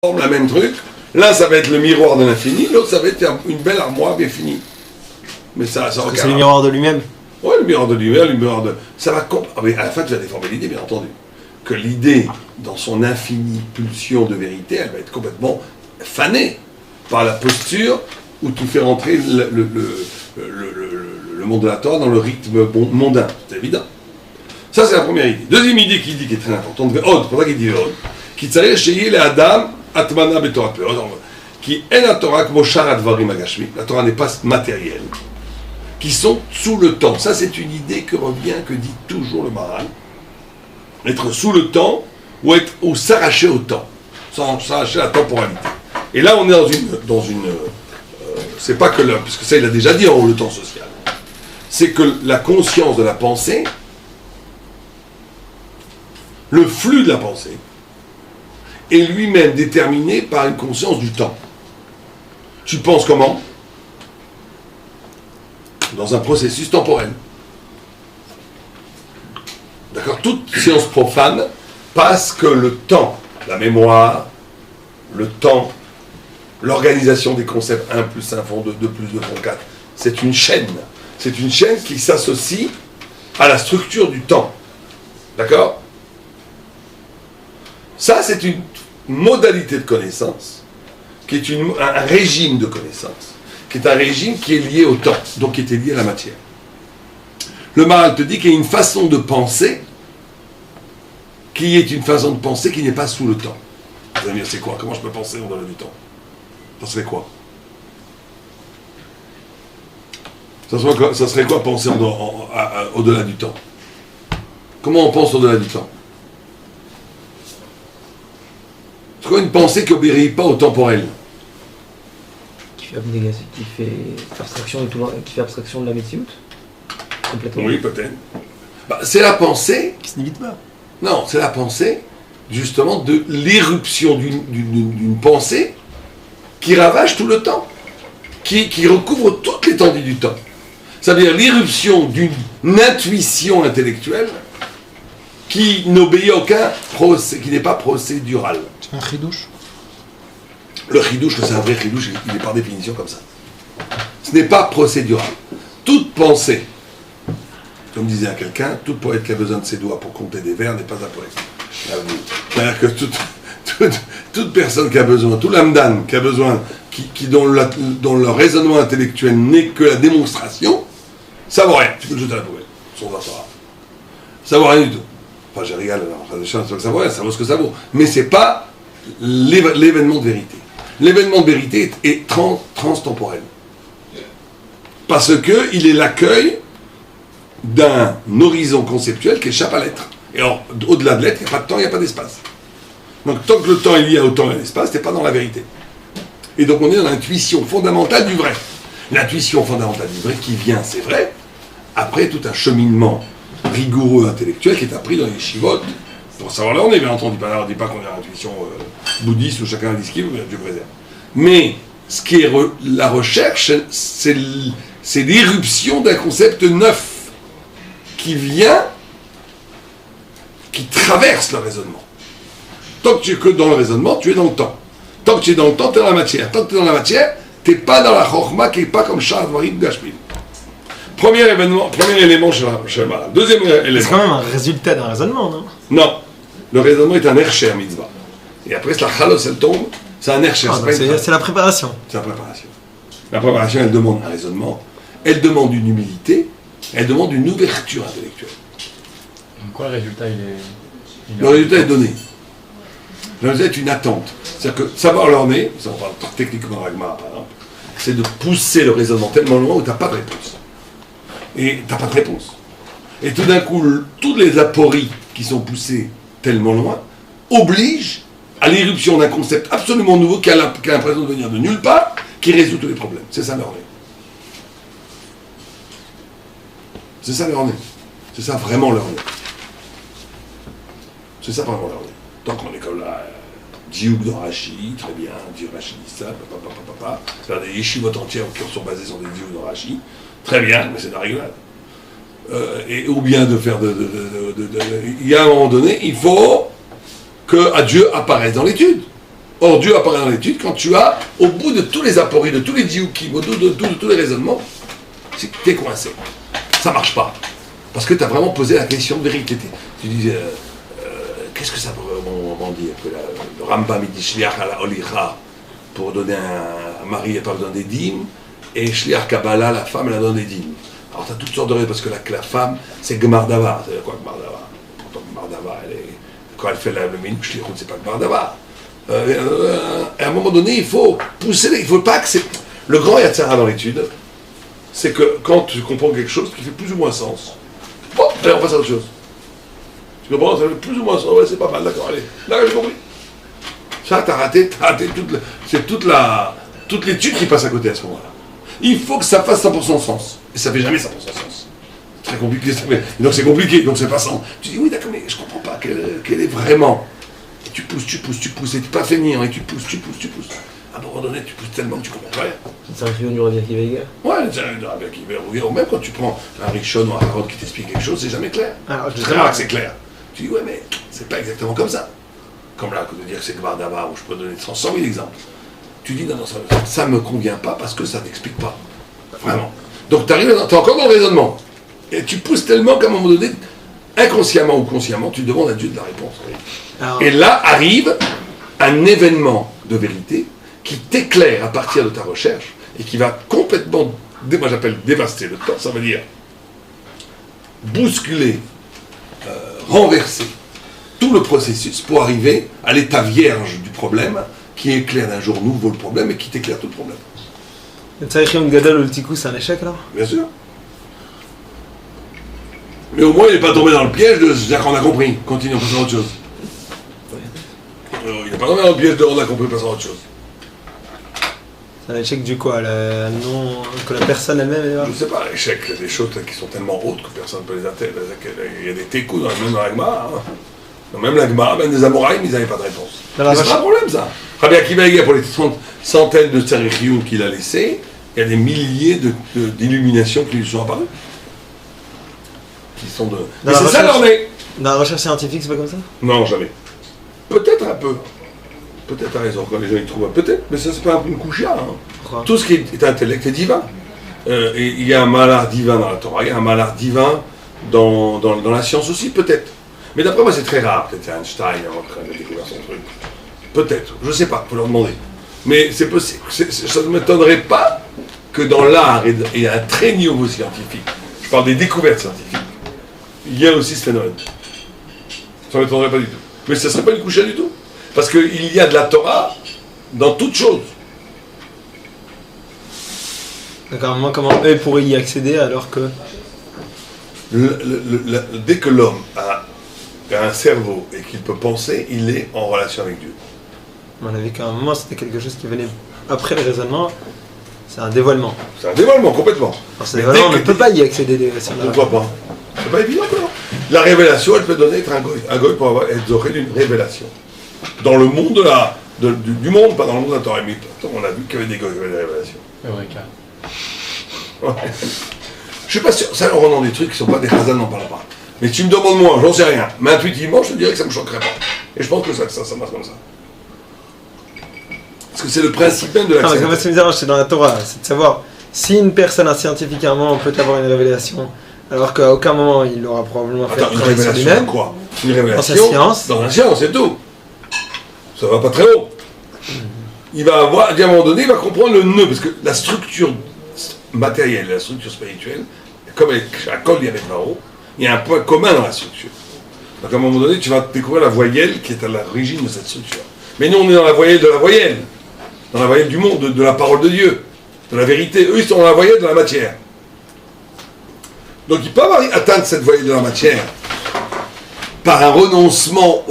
la même truc. L'un, ça va être le miroir de l'infini, l'autre, ça va être une belle armoire bien finie. Mais ça c'est le miroir de lui-même. Oui, le miroir de lui-même, le miroir de... Ça va... Mais à la fin, tu vas déformer l'idée, bien entendu. Que l'idée, dans son infinie pulsion de vérité, elle va être complètement fanée par la posture où tu fais rentrer le monde de la Torah dans le rythme mondain. C'est évident. Ça, c'est la première idée. Deuxième idée qui est très importante, c'est pour ça qu'il dit Od, qui tzarech sheyeh le Adam atmana b'Torah qui est la Torah comme shar advarim agashmi. La Torah n'est pas matérielle, qui sont sous le temps. Ça, c'est une idée que dit toujours le Maharal. Être sous le temps ou s'arracher au temps, s'arracher à la temporalité. Et là, on est dans une c'est pas que puisque ça, il a déjà dit en haut le temps social. C'est que la conscience de la pensée, le flux de la pensée, est lui-même déterminé par une conscience du temps. Tu penses comment? Dans un processus temporel. D'accord? Toute science profane passe que le temps, la mémoire, le temps, l'organisation des concepts 1 plus 1 font 2, 2 plus 2 font 4, c'est une chaîne. C'est une chaîne qui s'associe à la structure du temps. D'accord? Ça, c'est une modalité de connaissance, qui est un régime de connaissance, qui est un régime qui est lié au temps, donc qui était lié à la matière. Le Maharal te dit qu'il y a une façon de penser, qui est une façon de penser qui n'est pas sous le temps. Vous allez me dire, c'est quoi? Comment je peux penser au-delà du temps? Ça serait quoi? Ça serait quoi penser au-delà du temps? Comment on pense au-delà du temps? C'est quoi une pensée qui n'obéit pas au temporel? Qui fait abstraction de qui fait abstraction de la métioute? Complètement. Oui, peut-être. C'est la pensée... Qui se n'évite pas. Non, c'est la pensée, justement, de l'éruption d'une pensée qui ravage tout le temps, qui recouvre toute l'étendue du temps. C'est-à-dire l'éruption d'une intuition intellectuelle qui n'obéit à aucun procès, qui n'est pas procédural. C'est un chidouche. Le chidouche, c'est un vrai chidouche, il est par définition comme ça. Ce n'est pas procédural. Toute pensée, comme disait à quelqu'un, tout poète qui a besoin de ses doigts pour compter des vers n'est pas un poète. C'est-à-dire que toute personne qui a besoin, tout l'amdan qui a besoin, dont le raisonnement intellectuel n'est que la démonstration, ça vaut rien. Tu peux le jeter à la poubelle, son Torah. Ça vaut rien du tout. Enfin, j'ai rigolé, c'est pas que ça vaut rien, ça vaut ce que ça vaut. Mais c'est pas l'événement de vérité. L'événement de vérité est transtemporel. Parce qu'il est l'accueil d'un horizon conceptuel qui échappe à l'être. Et alors, au-delà de l'être, il n'y a pas de temps, il n'y a pas d'espace. Donc, tant que le temps est lié au temps et à l'espace, tu n'es pas dans la vérité. Et donc, on est dans l'intuition fondamentale du vrai. L'intuition fondamentale du vrai qui vient, c'est vrai, après tout un cheminement rigoureux intellectuel qui est appris dans les yeshivot, pour savoir là on est, bien entendu. On ne dit pas qu'on a l'intuition bouddhiste où chacun dit ce qu'il veut, Dieu préserve. Mais ce qui est la recherche, c'est l'irruption d'un concept neuf qui vient, qui traverse le raisonnement. Tant que tu es que dans le raisonnement, tu es dans le temps. Tant que tu es dans le temps, tu es dans la matière. Tant que tu es dans la matière, tu n'es pas dans la chorma qui n'est pas comme Shar Dvarim Gashmim. Premier élément chez le Maharal. Deuxième élément. C'est quand même un résultat d'un raisonnement, non? Non. Le raisonnement est un ercher mitzvah. Et après, la chalos, elle tombe, c'est un ercher. C'est la préparation. C'est la préparation. La préparation, elle demande un raisonnement, elle demande une humilité, elle demande une ouverture intellectuelle. Donc quoi, le résultat, Le résultat est donné. Le résultat est une attente. C'est-à-dire que savoir l'orner, ça on parle techniquement Ragma, par exemple, c'est de pousser le raisonnement tellement loin où tu n'as pas de réponse. Et tu n'as pas de réponse. Et tout d'un coup, toutes les apories qui sont poussées tellement loin obligent à l'éruption d'un concept absolument nouveau qui a l'impression de venir de nulle part, qui résout tous les problèmes. C'est ça l'orner. C'est ça l'orner. C'est ça vraiment l'orner. C'est ça vraiment l'orner. Tant qu'on est comme là, Diouk dans Rashi, très bien, Diouk Rashi dit ça, papa. C'est des yeshivot entières qui sont basées sur des Diouk dans Rashi, très bien, mais c'est de la rigolade. Ou bien de faire il y a un moment donné, il faut que Dieu apparaisse dans l'étude. Or, Dieu apparaît dans l'étude quand tu as, au bout de tous les apories, de tous les dioukim, au bout de tous les raisonnements, tu es coincé. Ça marche pas. Parce que tu as vraiment posé la question de vérité. Tu dis, qu'est-ce que ça veut vraiment dire que le Rambam il dit Shliach ala olicha pour donner un mari, elle pas besoin des dîmes, et Shliach Kabbalah, la femme, elle a donné des dîmes. Alors tu as toutes sortes de raisons, parce que la femme, c'est Gemar Davar. C'est quoi Gemar Davar? Pourtant, Gemar Davar, quand elle fait le minute, Shlichut, c'est pas Gemar Davar. À un moment donné, il faut pousser, il faut pas que c'est. Le grand Yatzara dans l'étude, c'est que quand tu comprends quelque chose qui fait plus ou moins sens, bon, allez, on passe à autre chose. Tu comprends? Ça fait plus ou moins sens, ouais, c'est pas mal, d'accord, allez, là j'ai compris. Ça, t'as raté toute l'étude qui passe à côté à ce moment-là. Il faut que ça fasse 100% sens. Et ça fait jamais 100% sens. C'est très compliqué, donc c'est compliqué, donc c'est pas sens. Tu dis, oui, d'accord, mais je comprends pas quelle est vraiment. Et tu pousses, et tu pas finir, et tu pousses. À un moment donné, tu pousses tellement que tu comprends rien. C'est un film du Rabbi Akiva Eiger. Ouais, c'est un Rabbi Akiva Eiger, ou même quand tu prends un Rishon ou un Harod qui t'explique quelque chose, c'est jamais clair. Alors, C'est très rare que c'est clair. Tu dis, ouais, mais c'est pas exactement comme ça. Comme là, de dire que c'est Gvar Davar, où je peux donner 100 000 exemples. Tu dis, non, ça me convient pas parce que ça n'explique pas. Vraiment. Donc tu es encore dans le raisonnement. Et tu pousses tellement qu'à un moment donné, inconsciemment ou consciemment, tu demandes à Dieu de la réponse. Alors... Et là arrive un événement de vérité qui t'éclaire à partir de ta recherche et qui va complètement, moi j'appelle dévaster le temps, ça veut dire bousculer, renverser tout le processus pour arriver à l'état vierge du problème qui éclaire d'un jour nouveau le problème et qui t'éclaire tout le problème. Le Tzarichim Gadol ou le Tikou, c'est un échec alors? Bien sûr. Mais au moins il n'est pas tombé dans le piège de se dire qu'on a compris, continue, on passe à autre chose. Il n'est pas tombé dans le piège de on a compris, passe à autre chose. C'est un échec du quoi? Non, que la personne elle-même est là? Je ne sais pas, l'échec, il y a des choses qui sont tellement hautes que personne ne peut les atteindre. Il y a des técous même dans l'Agma. Hein. Même l'Agma, même des Amoraïm, ils n'avaient pas de réponse. Mais c'est pas un problème ça. Rabbi Akiva Eiger, pour les centaines de Tzarichim qu'il a laissés, il y a des milliers d'illuminations qui lui sont apparues. Qui sont de... Mais c'est ça l'ornée. Dans la recherche scientifique, c'est pas comme ça? Non, jamais. Peut-être un peu. Peut-être à raison, quand les gens y trouvent peut-être, mais ça c'est pas une couchia. Hein. Tout ce qui est intellect est divin. Et il y a un malheur divin dans la Torah, il y a un malheur divin dans la science aussi, peut-être. Mais d'après moi c'est très rare, peut-être c'est Einstein en train de découvrir son truc. Peut-être, je sais pas, il faut leur demander. Mais c'est possible, ça ne m'étonnerait pas que dans l'art et à un très niveau scientifique, je parle des découvertes scientifiques, il y a aussi ce phénomène. Ça ne m'étonnerait pas du tout. Mais ça ne serait pas une couchia du tout. Parce qu'il y a de la Torah dans toute chose. D'accord, moi comment eux pourraient y accéder alors que... Dès que l'homme a un cerveau et qu'il peut penser, il est en relation avec Dieu. On a vu qu'à un moment c'était quelque chose qui venait après le raisonnement, c'est un dévoilement. C'est un dévoilement, complètement. Alors, ce dévoilement, on ne peut pas y accéder. Pourquoi pas? C'est pas évident, non. La révélation, elle peut donner être un goy pour être zoré d'une révélation. Dans le monde du monde, pas dans le monde de la Torah. Mais on a vu qu'il y avait des goy qui avaient des révélations. Eureka. Ouais. Je suis pas sûr, ça on rend des trucs qui sont pas des Chazal, n'en parle pas. Mais si tu me demandes moi, j'en sais rien. Mais intuitivement, je te dirais que ça me choquerait pas. Et je pense que ça marche comme ça. Parce que c'est le principe même de la parce que c'est bizarre, c'est dans la Torah, c'est de savoir si une personne scientifiquement peut avoir une révélation, alors qu'à aucun moment il aura probablement fait un travail sur lui-même. Quoi? Une révélation dans sa science. Dans la science, c'est tout. Ça va pas très haut. Il va avoir, à un moment donné, il va comprendre le nœud, parce que la structure matérielle, la structure spirituelle, comme à Kol Yavetmaro, il y a un point commun dans la structure. Donc à un moment donné, tu vas découvrir la voyelle qui est à l'origine de cette structure. Mais nous, on est dans la voyelle de la voyelle, dans la voyelle du monde, de la parole de Dieu, de la vérité. Eux, ils sont dans la voyelle de la matière. Donc ils peuvent atteindre cette voyelle de la matière par un renoncement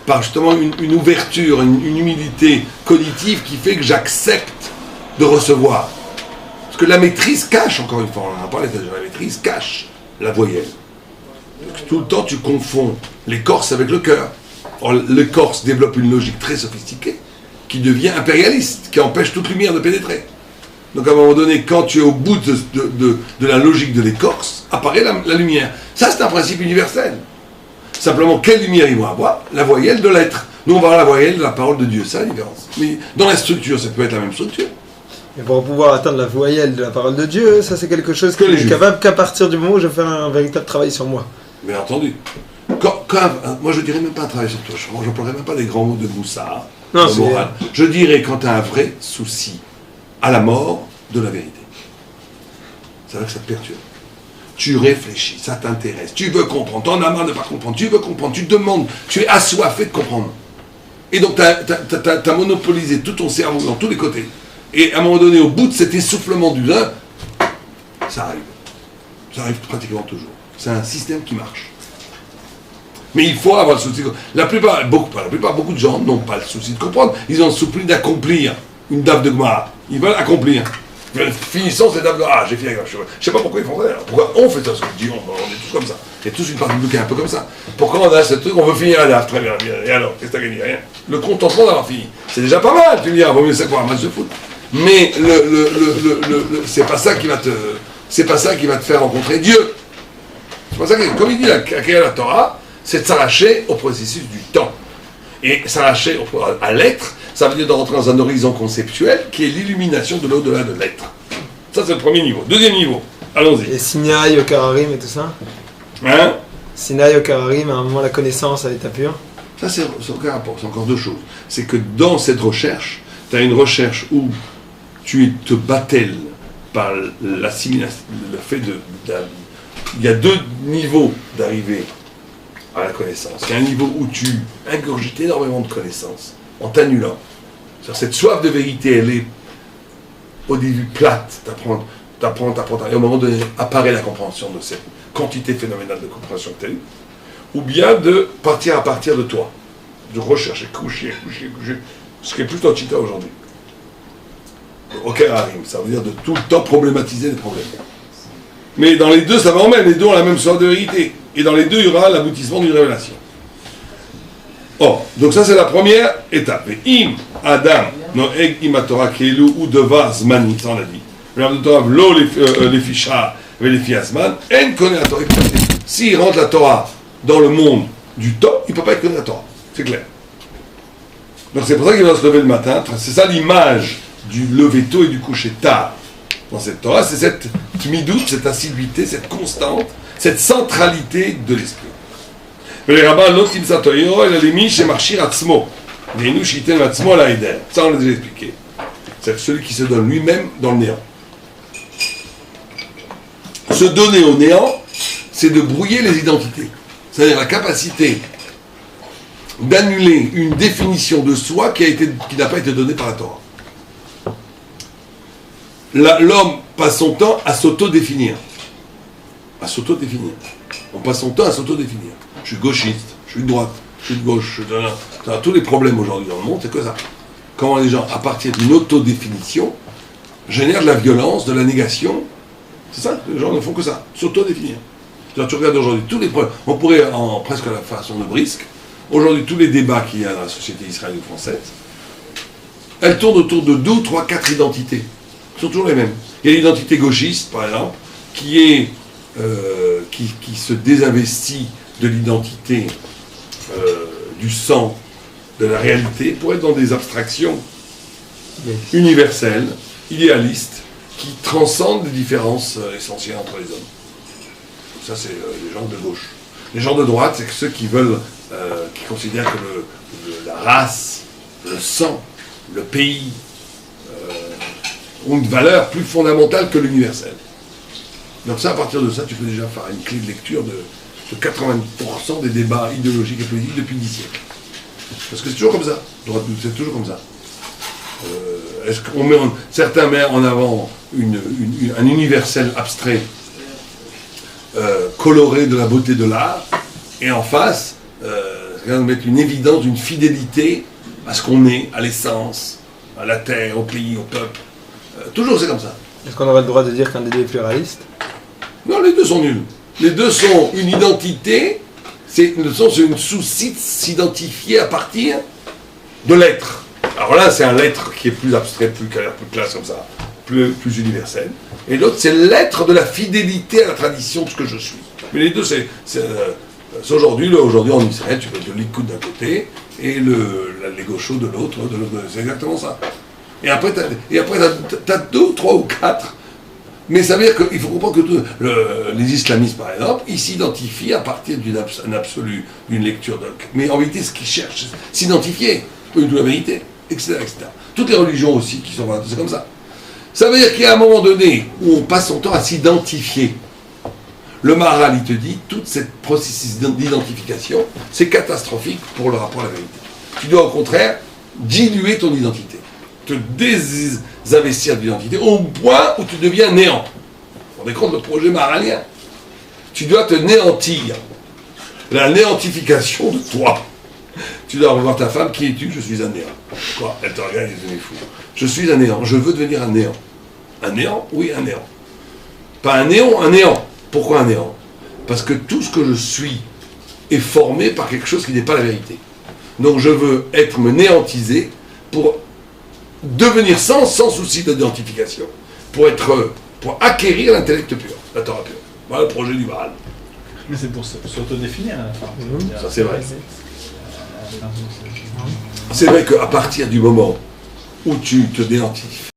par justement une ouverture, une humilité cognitive qui fait que j'accepte de recevoir. Parce que la maîtrise cache, encore une fois, on en a parlé, la maîtrise cache la voyelle. Donc, tout le temps, tu confonds l'écorce avec le cœur. Or, l'écorce développe une logique très sophistiquée qui devient impérialiste, qui empêche toute lumière de pénétrer. Donc à un moment donné, quand tu es au bout de la logique de l'écorce, apparaît la lumière. Ça, c'est un principe universel. Simplement, quelle lumière ils vont avoir? La voyelle de l'être. Nous, on va avoir la voyelle de la parole de Dieu, c'est la différence. Mais dans la structure, ça peut être la même structure. Et pour pouvoir atteindre la voyelle de la parole de Dieu, ça c'est quelque chose Que qui les est Juifs. capable qu'à partir du moment où je fais un véritable travail sur moi. Bien entendu. Moi, je dirais même pas un travail sur toi. Je n'emploierais même pas des grands mots de moussard, Non, de c'est- morale. Je dirais quand tu as un vrai souci à la mort de la vérité. C'est vrai que ça te perturbe. Tu réfléchis, ça t'intéresse, tu veux comprendre, t'en as marre de ne pas comprendre, tu veux comprendre, tu demandes, tu es assoiffé de comprendre. Et donc, tu as monopolisé tout ton cerveau dans tous les côtés. Et à un moment donné, au bout de cet essoufflement du vin, ça arrive. Ça arrive pratiquement toujours. C'est un système qui marche. Mais il faut avoir le souci. Beaucoup de gens n'ont pas le souci de comprendre. Ils ont le souci d'accomplir une dave de Gemara. Ils veulent accomplir. Finissons cette dave de Gemara. J'ai fini avec je ne sais pas pourquoi ils font ça. Pourquoi on fait ça? Parce que je dis, on est tous comme ça. Il y a tous une partie du qui est un peu comme ça. Pourquoi on a ce truc? On veut finir la dave. Très bien. Et alors, qu'est-ce que tu as gagné? Rien. Le contentement d'avoir fini. C'est déjà pas mal. Tu me diras, vaut mieux ça que pour un match de foot. Mais c'est pas ça qui va te. C'est pas ça qui va te faire rencontrer Dieu. C'est pas ça que, comme il dit la Torah, c'est de s'arracher au processus du temps. Et s'arracher à l'être, ça veut dire de rentrer dans un horizon conceptuel qui est l'illumination de l'au-delà de l'être. Ça, c'est le premier niveau. Deuxième niveau, allons-y. Et Sinaï, Okararim et tout ça. Hein? Sinaï, Okararim, à un moment la connaissance à l'état pur. Ça, c'est aucun rapport. C'est encore deux choses. C'est que dans cette recherche, tu as une recherche où tu te battelles par l'assimilation, le fait il y a deux niveaux d'arrivée à la connaissance. Il y a un niveau où tu ingurgites énormément de connaissances en t'annulant. Cette soif de vérité, elle est au début plate. T'apprends. Et au moment donné, apparaît la compréhension de cette quantité phénoménale de compréhension que tu as eue. Ou bien de partir à partir de toi. De rechercher, coucher. Ce qui est plutôt chita aujourd'hui. Ok, Harim, ça veut dire de tout le temps problématiser les problèmes. Mais dans les deux, ça va en même. Les deux ont la même soif de vérité. Et dans les deux, il y aura l'aboutissement d'une révélation. Or, donc ça c'est la première étape. Et im Adam noeg im Torah kelu ou deva zmani, ça on l'a dit. Le Torah lo les ficha et les fiasman en connaît la Torah. S'il rentre la Torah dans le monde du temps, il ne peut pas être connu la Torah. C'est clair. Donc c'est pour ça qu'il va se lever le matin. C'est ça l'image du lever tôt et du coucher tard. Dans cette Torah, c'est cette tmidout, cette assiduité, cette constante, cette centralité de l'esprit. Les rabbins, l'autre Toyo, il a les miches et marchir atzmo. Les nous shiten atzmo la eder. Ça, on l'a déjà expliqué. C'est celui qui se donne lui-même dans le néant. Se donner au néant, c'est de brouiller les identités. C'est-à-dire la capacité d'annuler une définition de soi qui n'a pas été donnée par la Torah. L'homme passe son temps à s'auto-définir. On passe son temps à s'auto-définir. Je suis gauchiste, je suis de droite, je suis de gauche, tous les problèmes aujourd'hui dans le monde, c'est que ça. Comment les gens, à partir d'une autodéfinition, génèrent de la violence, de la négation. C'est ça, les gens ne font que ça, s'auto-définir. Tu regardes aujourd'hui tous les problèmes, on pourrait, en presque la façon de brisque, aujourd'hui tous les débats qu'il y a dans la société israélo-française, elles tournent autour de 2, 3, 4 identités. Elles sont toujours les mêmes. Il y a l'identité gauchiste, par exemple, qui se désinvestit de l'identité du sang, de la réalité, pour être dans des abstractions universelles, idéalistes, qui transcendent les différences essentielles entre les hommes. Ça, c'est les gens de gauche. Les gens de droite, c'est ceux qui veulent, qui considèrent que la race, le sang, le pays ont une valeur plus fondamentale que l'universel. Donc ça, à partir de ça, tu peux déjà faire une clé de lecture de 80% des débats idéologiques et politiques depuis 10 siècles. Parce que c'est toujours comme ça. C'est toujours comme ça. Est-ce qu'on certains mettent en avant un universel abstrait coloré de la beauté de l'art, et en face, mettre une évidence d'une fidélité à ce qu'on est, à l'essence, à la terre, au pays, au peuple. Toujours c'est comme ça. Est-ce qu'on aurait le droit de dire qu'un des deux est pluraliste? Non, les deux sont nuls. Les deux sont une identité, c'est une souci de s'identifier à partir de l'être. Alors là, c'est un l'être qui est plus abstrait, plus clair, plus classe comme ça, plus universel. Et l'autre, c'est l'être de la fidélité à la tradition de ce que je suis. Mais les deux, c'est aujourd'hui en Israël, tu peux te l'écoute d'un côté, et l'ego show de l'autre, c'est exactement ça. Et après, t'as 2, 3 ou 4. Mais ça veut dire qu'il faut comprendre que les islamistes, par exemple, ils s'identifient à partir d'un absolu, d'une lecture. Mais en vérité, ce qu'ils cherchent, c'est s'identifier, pas du tout la vérité, etc., etc. Toutes les religions aussi qui sont c'est comme ça. Ça veut dire qu'il y a un moment donné où on passe son temps à s'identifier. Le Maharal, il te dit, toute cette processus d'identification, c'est catastrophique pour le rapport à la vérité. Tu dois au contraire diluer ton identité, te désinvestir d'identité au point où tu deviens néant. Vous vous rendez compte le projet maharalien? Tu dois te néantir. La néantification de toi. Tu dois revoir ta femme, qui es-tu? Je suis un néant. Quoi? Elle te regarde et te dit fou. Je suis un néant, je veux devenir un néant. Un néant? Oui, un néant. Pas un néant, un néant. Pourquoi un néant? Parce que tout ce que je suis est formé par quelque chose qui n'est pas la vérité. Donc je veux me néantiser pour devenir sans souci d'identification, pour acquérir l'intellect pur, la Torah pure. Voilà le projet du Maharal. Mais c'est pour s'autodéfinir à la fin. Ça c'est vrai. C'est vrai qu'à partir du moment où tu te néantifies,